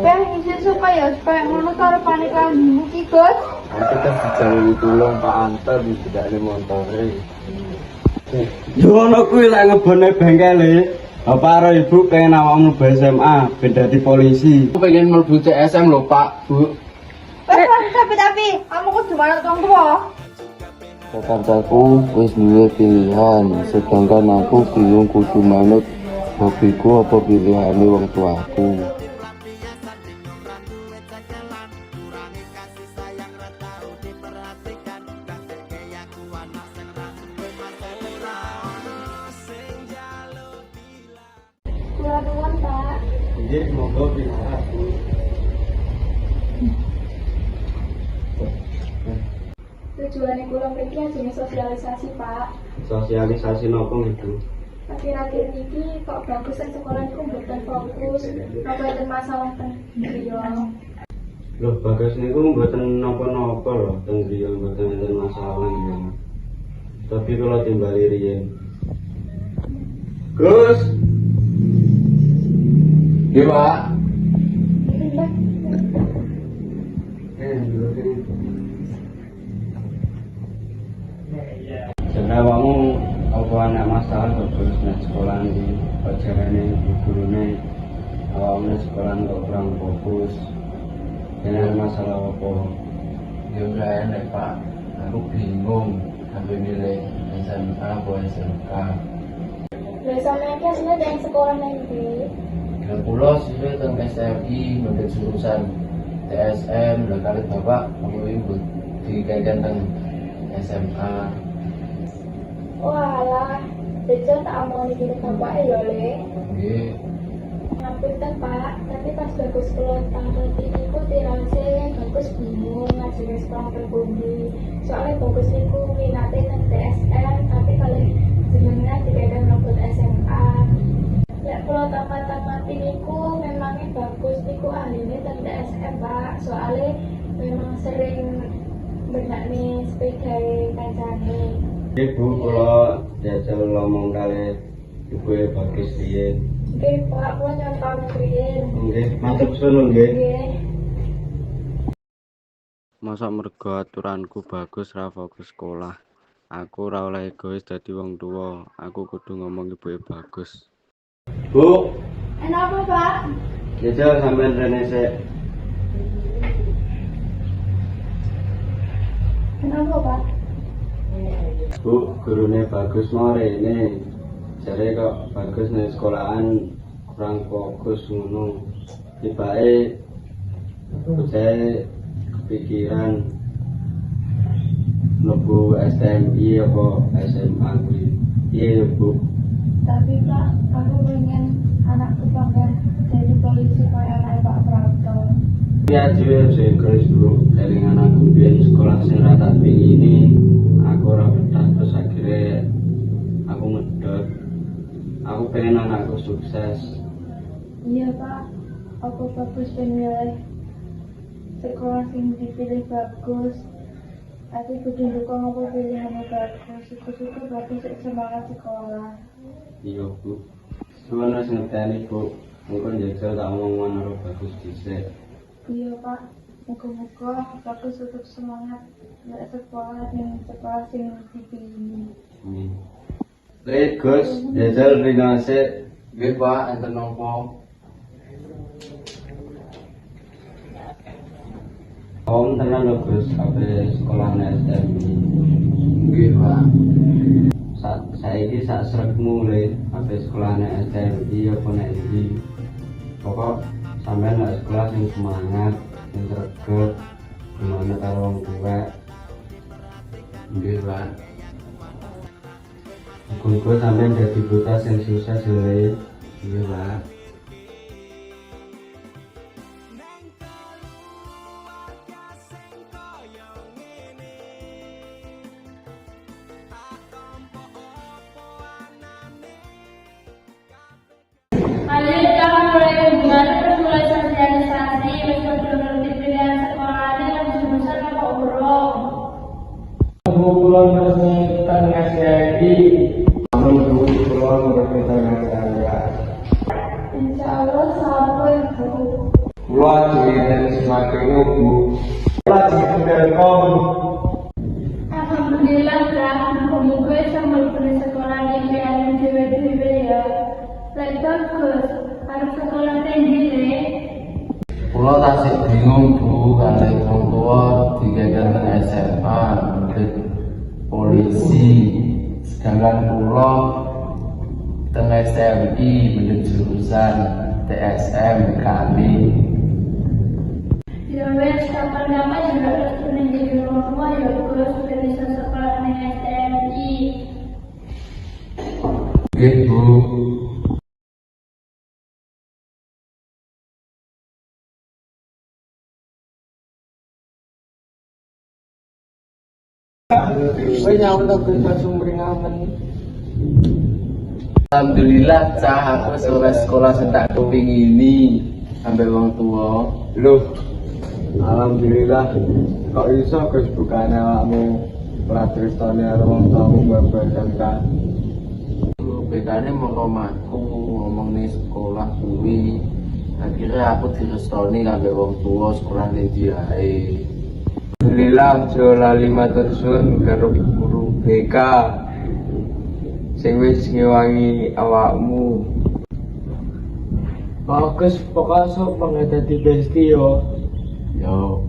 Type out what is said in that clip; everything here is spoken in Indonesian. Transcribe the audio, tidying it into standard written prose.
Ben izin supaya ngono karo panikamu iki, Gus. Aku kan dijalui tulung Pak Anter tidak ada montore. Yo ngono kuwi lek ngebone bengkele. Bapak karo Ibu pengen awakmu mlebu SMA, ben dadi polisi. Aku pengen mlebu CSM lho Pak, Bu. Tapi kamu kudu manut wong tuwa. Jakartaku wis duwe pilihan, sedangkan aku bingung kudu manut hobiku apa pilihane wong tuaku. Kula nuwun, Pak. Nggih, monggo pindah, Bu. Tujuane kula mriki ajeng sosialisasi, Pak. Sosialisasi nopo itu? Akhir-akhir iki kok bagus ing sekolah niku mboten fokus, mboten masalah teng griya. Loh, bagus niku mboten napa-napa lho, teng griya mboten enten masalah ya. Tapi kalau timbali riyen. Gus. Nggih, Pak. Awakmu apa anak masalah kok terus nek sekolah iki pajarane gurune awakmu sekolah kok kurang fokus. Ada masalah apa? Ya ora enak, Pak. Aku bingung sampai milih SMA apa SMK. Lha sampeyan iki asline teng sekolah nang ndi? Ya kula sih teng SMI mungkin jurusan TSM lha kali Bapak aku ibu dikaitkan teng SMA. Walah, jajal tak omongin iki bapak ya, Le. Nggih. Ngapunten, Pak, tapi pas bagus kula tanggal niku tirase bagus bingung ngajari sekolah terpundi. Soalnya bagus niku minate nang TSM, tapi kalau jenengan dikaitan mlebet SMA. Lek kula tamat-tamat niku memangnya bagus niku ahline teng TSM, Pak. Soalnya memang sering benakne sepeda kancane. Ibu kalau jajal ngomong kali ibu bagus riyen. Nggih, Pak, kula nyontoh riyen. Nggih, matur suwun nggih. Nggih. Masa mergo aturanku bagus ra fokus sekolah. Aku ora oleh egois dadi wong tuwa. Aku kudu ngomong ibu bagus. Bu, Kenapa, Pak? jajal sampean rene sik. Kenapa, Pak? Bu, gurune bagus mau rene. Jare kok bagus ning sekolahan kurang fokus ngono. Tibake saya kepikiran mlebu STMI apa SMA kuwi. Iya, Bu. Tapi, Pak, aku pengen anakku pengen jadi polisi kayak anak Pak Prapto. Ya juga saya keris dulu dari anakku biar sekolah saya tak ini aku ora betah terus akhirnya aku ngedot. Aku pengen anakku sukses. Iya, Pak. Aku bagus penilai sekolah sing dipilih bagus. Tapi kudu dukung apa pilihannya bagus. Syukur-syukur bagus semangat sekolah. Iya, Bu. Sebenarnya ngerteni, Bu. Mungkin jajal tak omongan karo bagus dhisik. Iya, Pak. Muga-muga bagus tetap semangat nek sekolah sing dipilih. Amin. Lek Gus, jajal rino sik. Nggih, Pak, enten napa? Om tenan lho Gus, ape sekolah STMI. Nggih, Pak. Saiki sak srekmu le, ape sekolah STMI apa nek ndi. Pokok sampean nek sekolah sing semangat, sing sregep, gimana karo wong tuwa. Nggih, Pak. Muga sampean dadi bocah sing sukses le. Iya, Pak. Kalian jangan mulai hubungan terus mulai sosialisasi meskipun belum ngerti pilihan sekolahnya yang jurusan apa urung. Pulang meresmikan SDI. Kamu dulu pulang meresmikan SDI. Insya Allah sampai baru. Kula Alhamdulillah lah, muga-muga sama di sekolah ini ada dewe-dewe ya. Lek bagus, harus sekolah tinggi deh. Pulau tasik bingung bu, kali orang tua digagal ke SMA, ke polisi, sedangkan pulau tengah SMI menurut jurusan TSM kami. Ya wes, kapan-kapan juga harus menjadi orang tua ya Gus, sudah bisa sekolah dengan STMI. Oke bu. Alhamdulillah cah aku sore sekolah sentak kepingini sampai wong tua. Loh, alhamdulillah kok iso Gus bukane awakmu pratristane karo wong tuamu babagan kan. Bedane mongko maku ngomong nih sekolah kuwi. Akhirnya aku direstoni sampai wong tua sekolah ning diae. Alhamdulillah aja lali matur suwun karo guru BK sing wis ngewangi awakmu. Bagus, pokoknya sok pengen dadi besti yo. Yo,